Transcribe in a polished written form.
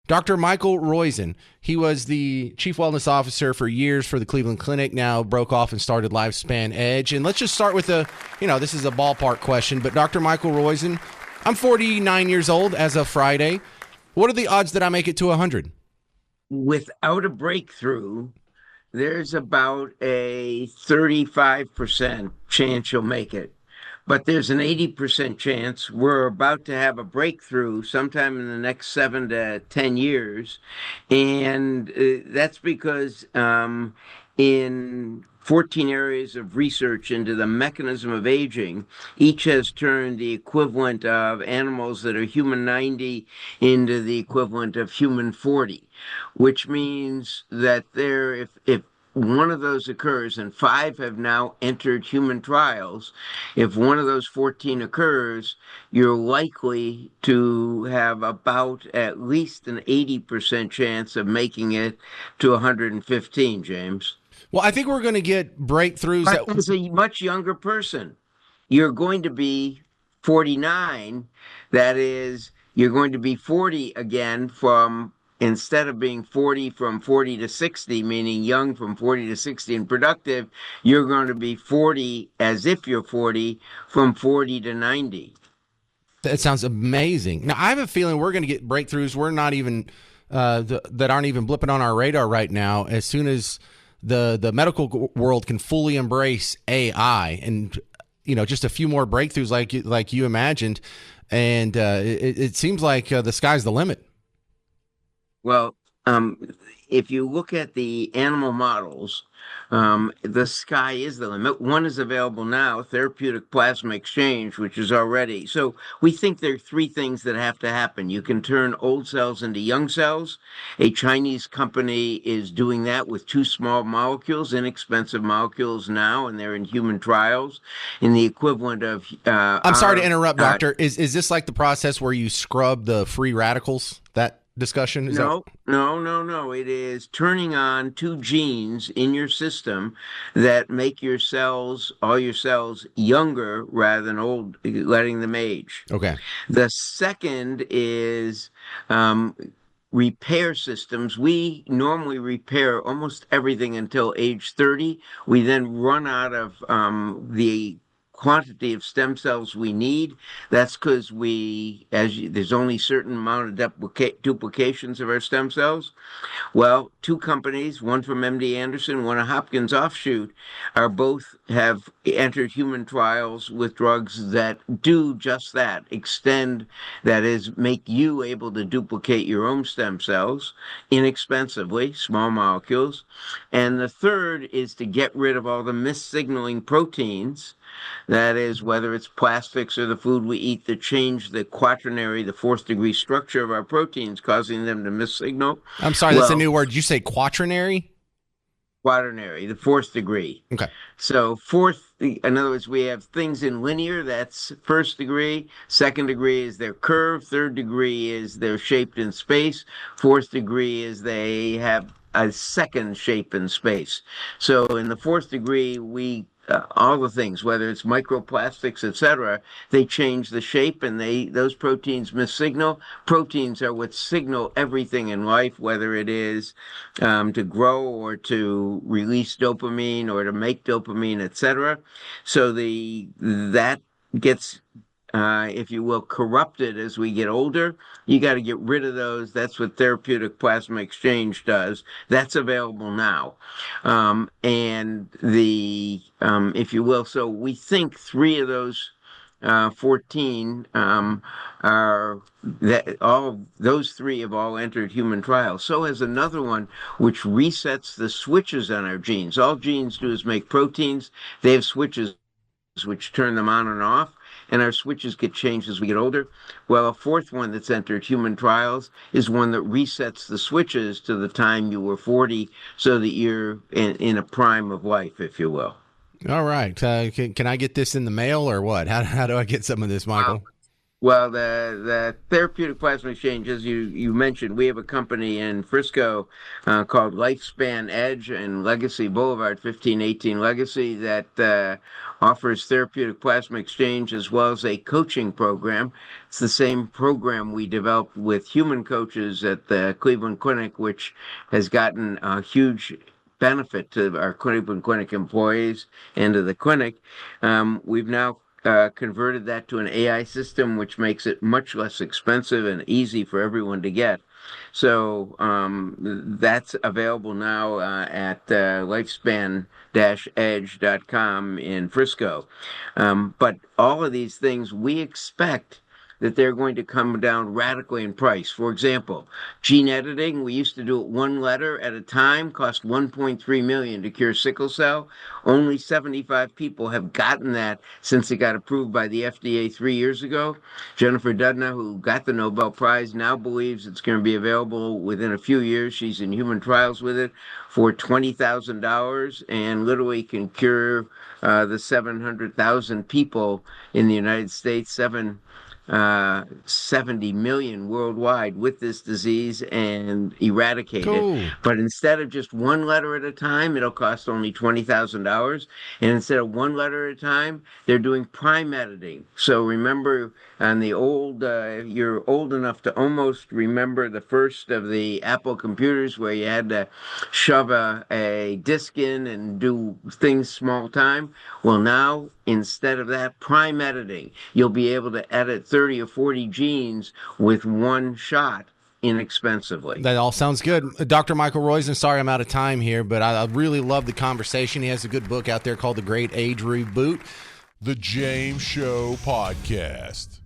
Dr. Michael Roizen. He was the chief wellness officer for years for the Cleveland Clinic, now broke off and started Lifespan Edge. And let's just start with this is a ballpark question, but Dr. Michael Roizen, I'm 49 years old as of Friday. What are the odds that I make it to 100? Without a breakthrough, there's about a 35% chance you'll make it. But there's an 80% chance we're about to have a breakthrough sometime in the next 7 to 10 years. And that's because in 14 areas of research into the mechanism of aging, each has turned the equivalent of animals that are human 90 into the equivalent of human 40, which means that if one of those occurs, and 5 have now entered human trials, if one of those 14 occurs, you're likely to have about at least an 80% chance of making it to 115, James. Well, I think we're going to get breakthroughs. But as a much younger person, you're going to be 49. That is, you're going to be 40 again instead of being 40 from 40 to 60, meaning young from 40 to 60 and productive, you're going to be 40 as if you're 40 from 40 to 90. That sounds amazing. Now, I have a feeling we're going to get breakthroughs we're not even that aren't even blipping on our radar right now. As soon as the medical world can fully embrace AI, and just a few more breakthroughs like you imagined, and it seems like the sky's the limit. Well, if you look at the animal models, the sky is the limit. One is available now, therapeutic plasma exchange, which is already. So we think there are 3 things that have to happen. You can turn old cells into young cells. A Chinese company is doing that with 2 small molecules, inexpensive molecules now, and they're in human trials in the equivalent of... I'm sorry to interrupt, Doctor. Is this like the process where you scrub the free radicals? That discussion? No. It is turning on 2 genes in your system that make all your cells younger rather than old, letting them age. Okay. The second is repair systems. We normally repair almost everything until age 30. We then run out of the quantity of stem cells we need. That's because there's only a certain amount of duplications of our stem cells. Well, 2 companies, one from MD Anderson, one a Hopkins offshoot, both have entered human trials with drugs that do just that, extend, that is, make you able to duplicate your own stem cells inexpensively, small molecules. And the third is to get rid of all the missignaling proteins. That is, whether it's plastics or the food we eat that change the quaternary, the 4th degree structure of our proteins, causing them to missignal. I'm sorry, that's a new word. Did you say quaternary? Quaternary, the 4th degree. Okay. So in other words, we have things in linear, that's 1st degree. 2nd degree is they're curved. 3rd degree is they're shaped in space. 4th degree is they have a second shape in space. So in the 4th degree, all the things, whether it's microplastics, etc., they change the shape, and those proteins missignal. Proteins are what signal everything in life, whether it is to grow or to release dopamine or to make dopamine, etc. So that gets if you will, corrupted as we get older. You got to get rid of those. That's what therapeutic plasma exchange does. That's available now. And if you will, so we think 3 of those 14 those 3 have all entered human trials. So has another one which resets the switches on our genes. All genes do is make proteins. They have switches which turn them on and off, and our switches get changed as we get older. Well, a 4th one that's entered human trials is one that resets the switches to the time you were 40, so that you're in a prime of life, if you will. All right. Can I get this in the mail or what? How do I get some of this, Michael? Well, the therapeutic plasma exchange, as you mentioned, we have a company in Frisco called Lifespan Edge and Legacy Boulevard, 1518 Legacy, that offers therapeutic plasma exchange as well as a coaching program. It's the same program we developed with human coaches at the Cleveland Clinic, which has gotten a huge benefit to our Cleveland Clinic employees and to the clinic. We've now converted that to an AI system, which makes it much less expensive and easy for everyone to get. So that's available now at lifespan-edge.com in Frisco. But all of these things we expect that they're going to come down radically in price. For example, gene editing, we used to do it one letter at a time, cost 1.3 million to cure sickle cell. Only 75 people have gotten that since it got approved by the FDA 3 years ago. Jennifer Doudna, who got the Nobel Prize, now believes it's going to be available within a few years. She's in human trials with it for $20,000 and literally can cure the 700,000 people in the United States, 70 million worldwide with this disease and eradicate Cool. it. But instead of just one letter at a time, it'll cost only $20,000. And instead of one letter at a time, they're doing prime editing. So remember, on the old, you're old enough to almost remember the first of the Apple computers where you had to shove a disk in and do things small time. Well, now, instead of that, prime editing, you'll be able to edit 30 or 40 genes with one shot inexpensively. That all sounds good. Dr. Michael Roizen, sorry I'm out of time here, but I really love the conversation. He has a good book out there called The Great Age Reboot. The James Show Podcast.